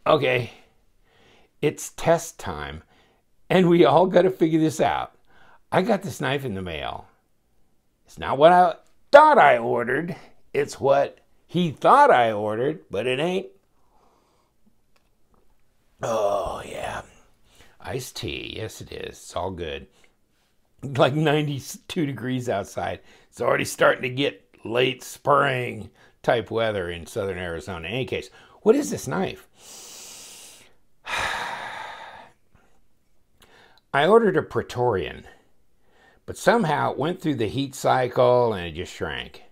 Okay, it's test time, and we all got to figure this out. I got this knife in the mail. It's not what I thought I ordered. It's what he thought I ordered, but it ain't. Oh, yeah. Iced tea. Yes, it is. It's all good. Like 92 degrees outside. It's already starting to get late spring type weather in southern Arizona. In any case, what is this knife? I ordered a Praetorian, but somehow it went through the heat cycle and it just shrank.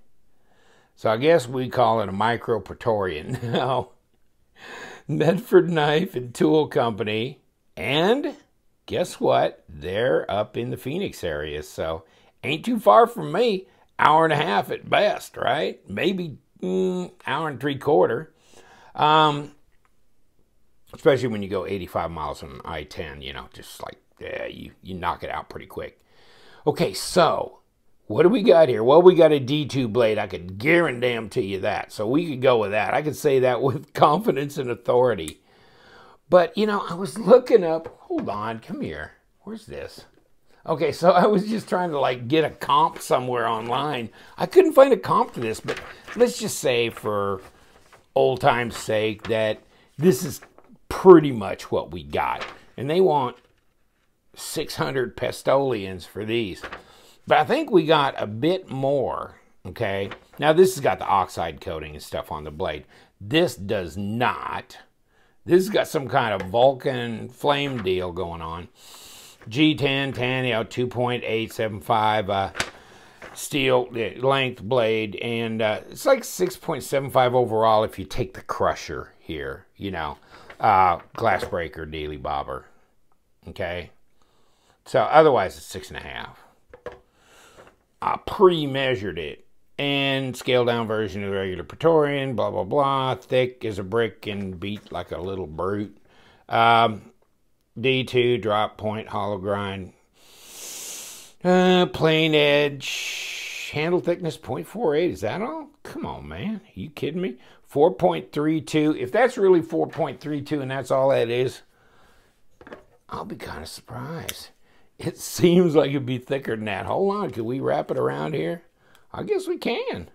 So I guess we call it a Micro Praetorian now. Medford Knife and Tool Company, and guess what? They're up in the Phoenix area, so ain't too far from me. Hour and a half at best, right? Maybe hour and 3/4. Especially when you go 85 miles on I-10, you know, just like, yeah, you knock it out pretty quick. Okay, so what do we got here? Well, we got a D2 blade. I could guarantee you that. So we could go with that. I could say that with confidence and authority. But, you know, I was looking up. Hold on. Come here. Where's this? Okay, so I was just trying to, like, get a comp somewhere online. I couldn't find a comp to this, but let's just say for old time's sake that this is pretty much what we got. And they want 600 Pestolians for these. But I think we got a bit more, okay? Now, this has got the oxide coating and stuff on the blade. This does not. This has got some kind of Vulcan flame deal going on. G10, Tanio, 2.875 steel length blade. And it's like 6.75 overall if you take the crusher here, you know. Glass breaker, daily bobber, okay? So otherwise it's 6.5. I pre-measured it and scaled down version of the regular Praetorian, blah, blah, blah. Thick as a brick and beat like a little brute. D2, drop point, hollow grind. Plain edge. Handle thickness, 0.48. Is that all? Come on, man. Are you kidding me? 4.32. If that's really 4.32 and that's all that is, I'll be kind of surprised. It seems like it'd be thicker than that. Hold on, can we wrap it around here? I guess we can.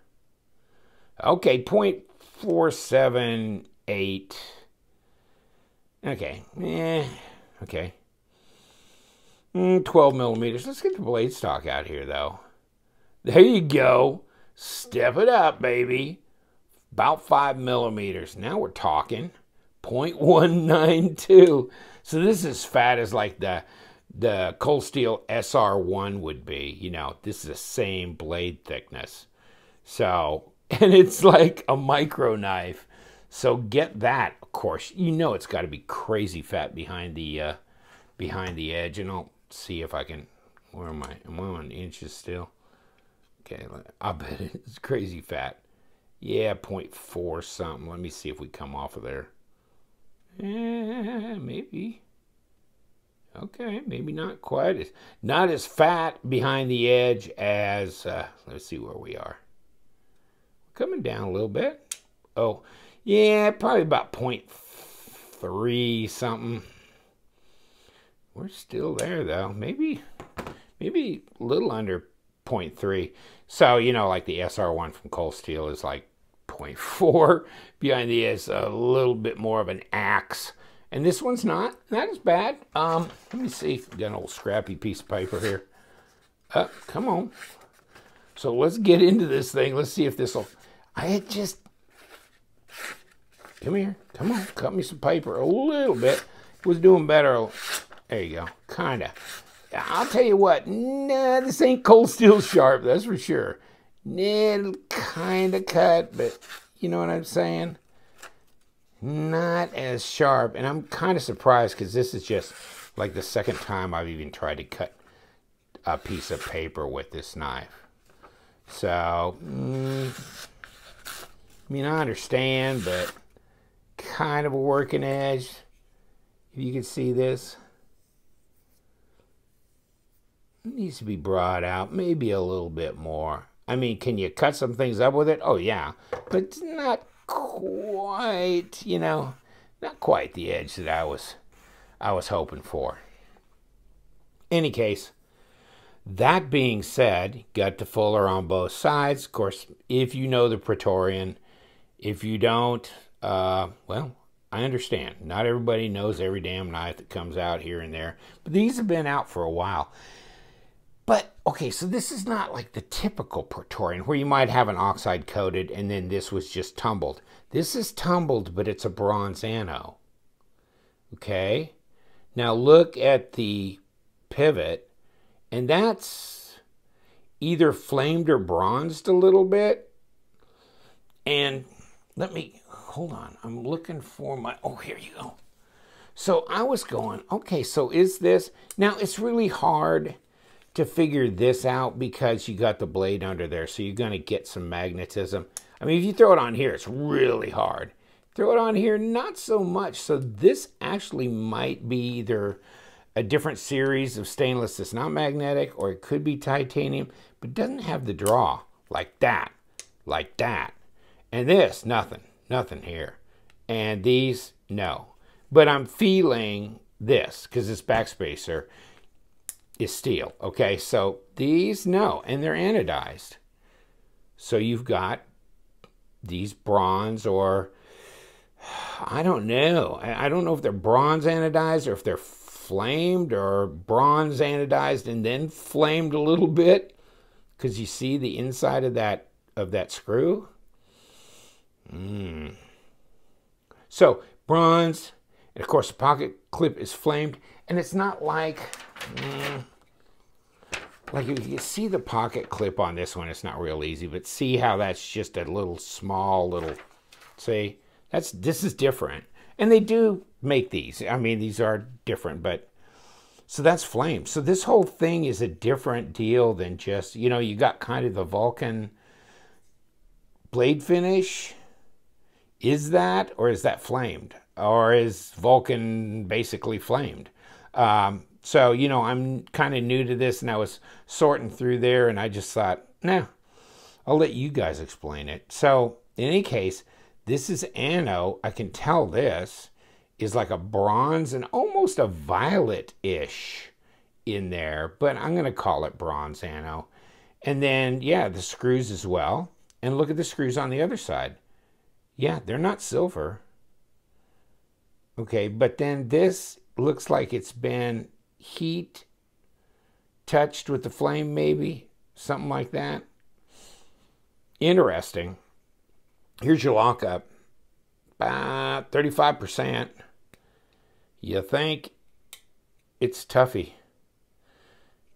Okay, 0.478. Okay, okay. 12 millimeters. Let's get the blade stock out here, though. There you go. Step it up, baby. About 5 millimeters. Now we're talking. 0.192. So this is as fat as like the Cold Steel SR1 would be. You know, this is the same blade thickness. So, and it's like a micro knife. So get that, of course. You know it's got to be crazy fat behind the edge. And I'll see if I can, where am I? Am I on inches still? Okay, I bet it's crazy fat. Yeah, 0.4 something. Let me see if we come off of there. Maybe. Okay, maybe not quite not as fat behind the edge as, let's see where we are. Coming down a little bit. Oh, yeah, probably about 0.3 something. We're still there though. Maybe a little under 0.3. So, you know, like the SR1 from Cold Steel is like 0.4. Behind the edge, a little bit more of an axe. And this one's not as bad. Let me see if we got an old scrappy piece of paper here. Come on. So let's get into this thing. Let's see if this will, come here. Come on, cut me some paper a little bit. Was doing better. There you go, kind of. I'll tell you what, nah, this ain't Cold Steel sharp, that's for sure. Nah, it'll kind of cut, but you know what I'm saying? Not as sharp, and I'm kind of surprised because this is just like the second time I've even tried to cut a piece of paper with this knife. So, I mean, I understand, but kind of a working edge. If you can see this. It needs to be brought out, maybe a little bit more. I mean, can you cut some things up with it? Oh, yeah. But it's not quite, you know, not quite the edge that I was hoping for. Any case, that being said, got the fuller on both sides. Of course, if you know the Praetorian, if you don't, well, I understand. Not everybody knows every damn knife that comes out here and there, but these have been out for a while. But, okay, so this is not like the typical Praetorian where you might have an oxide coated and then this was just tumbled. This is tumbled, but it's a bronze ano. Okay? Now look at the pivot, and that's either flamed or bronzed a little bit. And let me, hold on, I'm looking for my, oh, here you go. So I was going, okay, so is this, now it's really hard to figure this out because you got the blade under there, so you're going to get some magnetism. I mean, if you throw it on here, it's really hard. Throw it on here, not so much. So this actually might be either a different series of stainless that's not magnetic, or it could be titanium, but doesn't have the draw like that, like that. And this, nothing here. And these, no. But I'm feeling this because this backspacer is steel. Okay, so these, no, and they're anodized. So you've got these bronze, or I don't know. I don't know if they're bronze anodized or if they're flamed, or bronze anodized and then flamed a little bit, because you see the inside of that screw. So bronze, and of course the pocket clip is flamed, and it's not like if you see the pocket clip on this one, it's not real easy, but see how that's just a little small little, see, this is different. And they do make these. I mean, these are different, but so that's flame. So this whole thing is a different deal than just, you know, you got kind of the Vulcan blade finish. Is that, or is that flamed? Or is Vulcan basically flamed? So, you know, I'm kind of new to this, and I was sorting through there, and I just thought, nah, I'll let you guys explain it. So, in any case, this is ano. I can tell this is like a bronze and almost a violet-ish in there, but I'm going to call it bronze ano. And then, yeah, the screws as well. And look at the screws on the other side. Yeah, they're not silver. Okay, but then this looks like it's been heat touched with the flame, maybe something like that. Interesting. Here's your lockup, about 35%. You think it's toughy.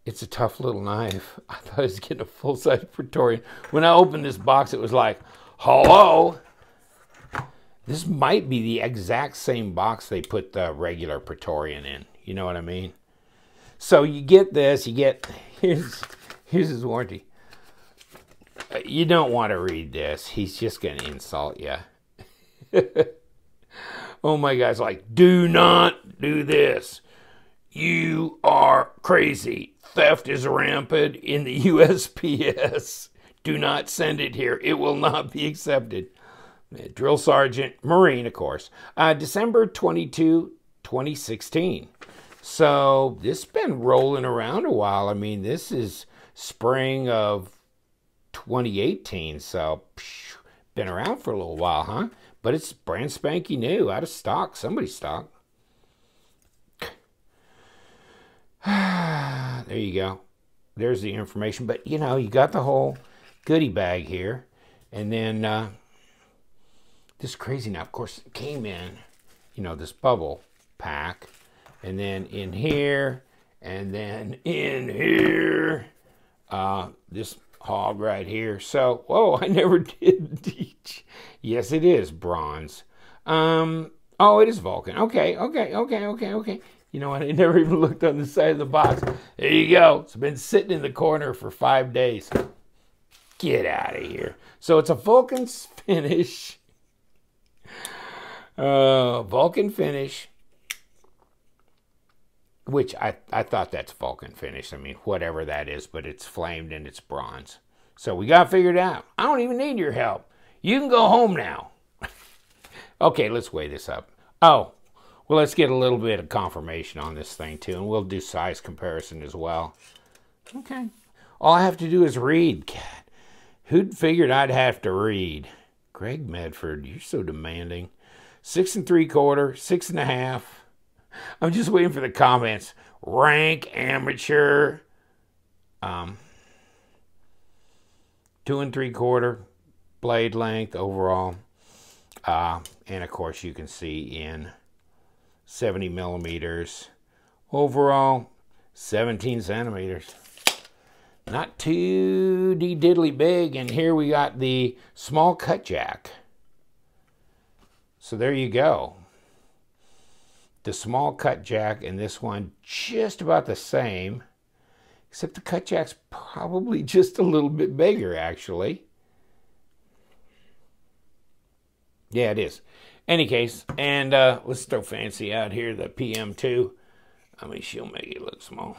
It's a tough little knife. I thought I was getting a full-size Praetorian. When I opened this box, it was like, hello. This might be the exact same box they put the regular Praetorian in. You know what I mean? So you get this, you get, here's his warranty. You don't want to read this. He's just going to insult you. Oh my God, it's like, do not do this. You are crazy. Theft is rampant in the USPS. Do not send it here. It will not be accepted. Drill Sergeant, Marine, of course. December 22, 2016. So this has been rolling around a while. I mean, this is spring of 2018. So, been around for a little while, huh? But it's brand spanky new, out of stock. Somebody's stock. There you go. There's the information. But, you know, you got the whole goodie bag here. And then this crazy now, of course, it came in, you know, this bubble pack. And then in here. And then in here. This hog right here. So, whoa, I never did teach. Yes, it is bronze. Oh, it is Vulcan. Okay. You know what? I never even looked on the side of the box. There you go. It's been sitting in the corner for 5 days. Get out of here. So it's a Vulcan finish. Vulcan finish. Which I thought that's Vulcan finish. I mean, whatever that is, but it's flamed and it's bronze. So we got figured out. I don't even need your help. You can go home now. Okay, let's weigh this up. Oh, well, let's get a little bit of confirmation on this thing, too, and we'll do size comparison as well. Okay. All I have to do is read. God, who'd figured I'd have to read? Greg Medford, you're so demanding. 6 3/4, 6.5. I'm just waiting for the comments. Rank amateur. 2 3/4 blade length overall. And of course you can see in 70 millimeters. Overall, 17 centimeters. Not too diddly big. And here we got the small cut jack. So there you go. The small cut jack and this one just about the same. Except the cut jack's probably just a little bit bigger, actually. Yeah, it is. Any case, and let's throw fancy out here, the PM2. I mean, she'll make it look small.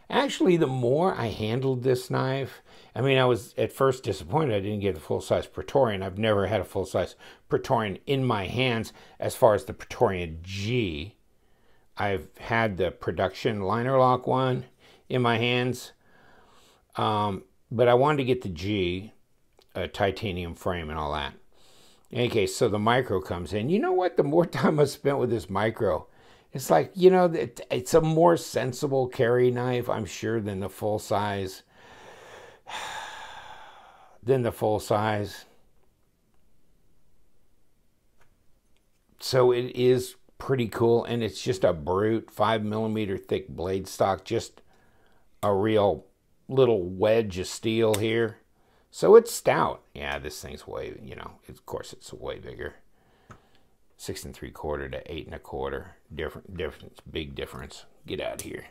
Actually, the more I handled this knife, I mean, I was at first disappointed I didn't get a full-size Praetorian. I've never had a full-size Praetorian in my hands as far as the Praetorian G. I've had the production liner lock one in my hands, but I wanted to get the G, a titanium frame and all that. In any case, so the micro comes in. You know what? The more time I spent with this micro, it's like, you know, it's a more sensible carry knife, I'm sure, than the full size. So it is pretty cool, and it's just a brute 5 millimeter thick blade stock, just a real little wedge of steel here. So it's stout. Yeah, this thing's way, you know, of course it's way bigger. 6 3/4 to 8 1/4. Difference, big difference. Get out of here.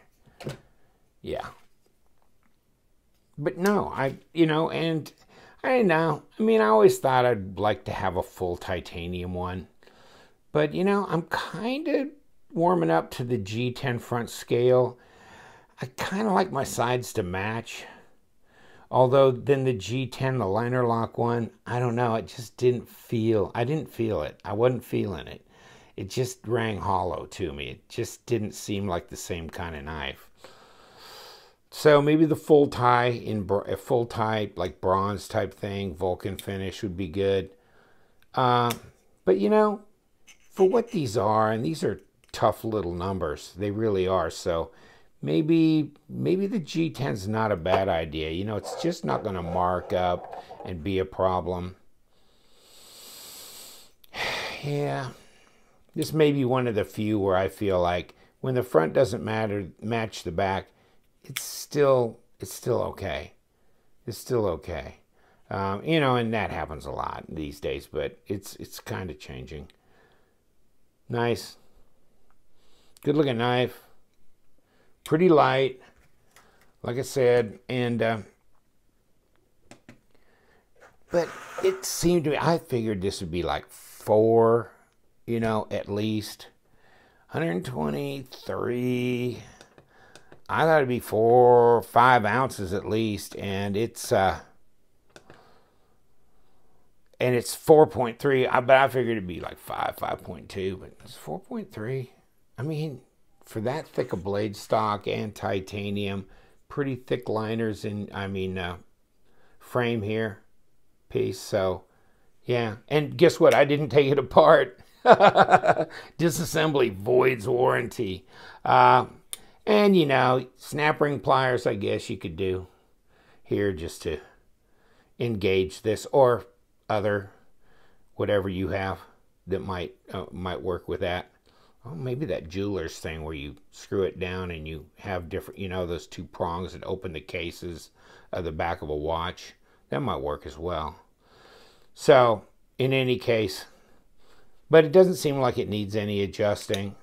Yeah. But no, you know, and I don't know. I mean, I always thought I'd like to have a full titanium one. But, you know, I'm kind of warming up to the G10 front scale. I kind of like my sides to match. Although then the G10, the liner lock one, I don't know, it just didn't feel, I didn't feel it. I wasn't feeling it. It just rang hollow to me. It just didn't seem like the same kind of knife. So maybe the full tie, a full tie, like bronze type thing, Vulcan finish would be good. But you know, for what these are, and these are tough little numbers, they really are, so maybe the G10's not a bad idea. You know, it's just not going to mark up and be a problem. Yeah, this may be one of the few where I feel like when the front doesn't match the back, it's still okay. It's still okay. You know, and that happens a lot these days, but it's kind of changing. Nice, good looking knife. Pretty light, like I said, and but it seemed to me, I figured this would be like 4, you know, at least 123. I thought it'd be 4 or 5 ounces at least, and it's 4.3. But I figured it'd be like 5.2, but it's 4.3. I mean, for that thick a blade stock and titanium, pretty thick liners in, frame here, piece. So, yeah. And guess what? I didn't take it apart. Disassembly voids warranty. And, you know, snap ring pliers, I guess you could do here just to engage this, or other, whatever you have that might work with that. Oh, maybe that jeweler's thing where you screw it down and you have different, you know, those 2 prongs that open the cases of the back of a watch. That might work as well. So, in any case, but it doesn't seem like it needs any adjusting.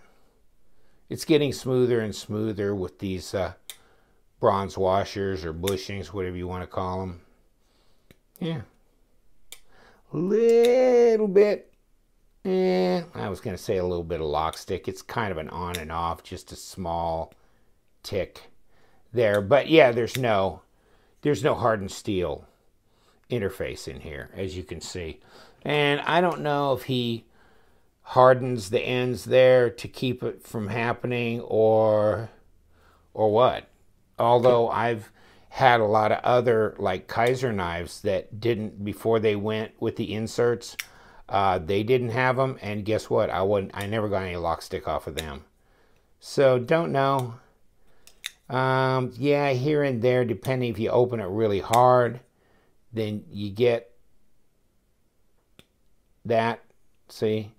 It's getting smoother and smoother with these bronze washers or bushings, whatever you want to call them. Yeah. Little bit. I was going to say a little bit of lock stick. It's kind of an on and off, just a small tick there. But yeah, there's no hardened steel interface in here, as you can see. And I don't know if he hardens the ends there to keep it from happening, or what. Although I've had a lot of other like Kaiser knives that didn't, before they went with the inserts, they didn't have them, and guess what? I never got any lock stick off of them. So don't know. Yeah, here and there, depending if you open it really hard, then you get that. See,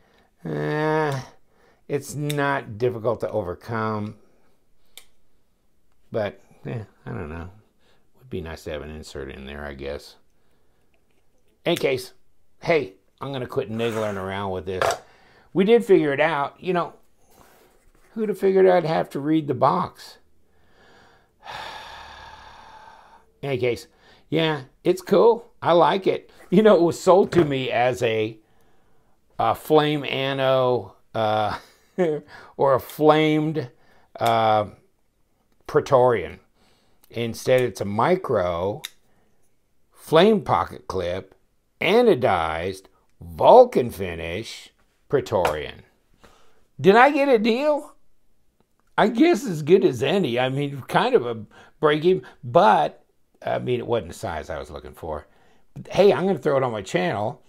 it's not difficult to overcome, but I don't know. Would be nice to have an insert in there, I guess. In case, hey, I'm gonna quit niggling around with this. We did figure it out. You know, who'd have figured I'd have to read the box? In any case, yeah, it's cool. I like it. You know, it was sold to me as a flame ano or a flamed Praetorian. Instead, it's a micro flame pocket clip, anodized, Vulcan finish Praetorian. Did I get a deal? I guess as good as any. I mean, kind of a break even, but I mean, it wasn't the size I was looking for. But, hey, I'm going to throw it on my channel.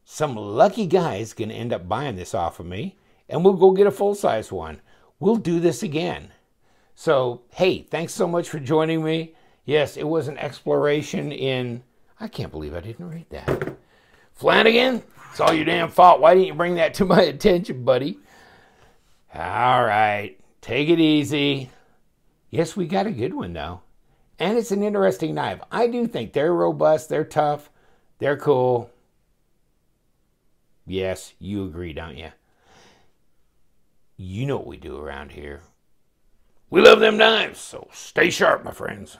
Some lucky guy's going to end up buying this off of me, and we'll go get a full-size one. We'll do this again. So, hey, thanks so much for joining me. Yes, it was an exploration in... I can't believe I didn't read that. Flanagan, it's all your damn fault. Why didn't you bring that to my attention, buddy? All right, take it easy. Yes, we got a good one, though. And it's an interesting knife. I do think they're robust, they're tough, they're cool. Yes, you agree, don't you? You know what we do around here. We love them knives, so stay sharp, my friends.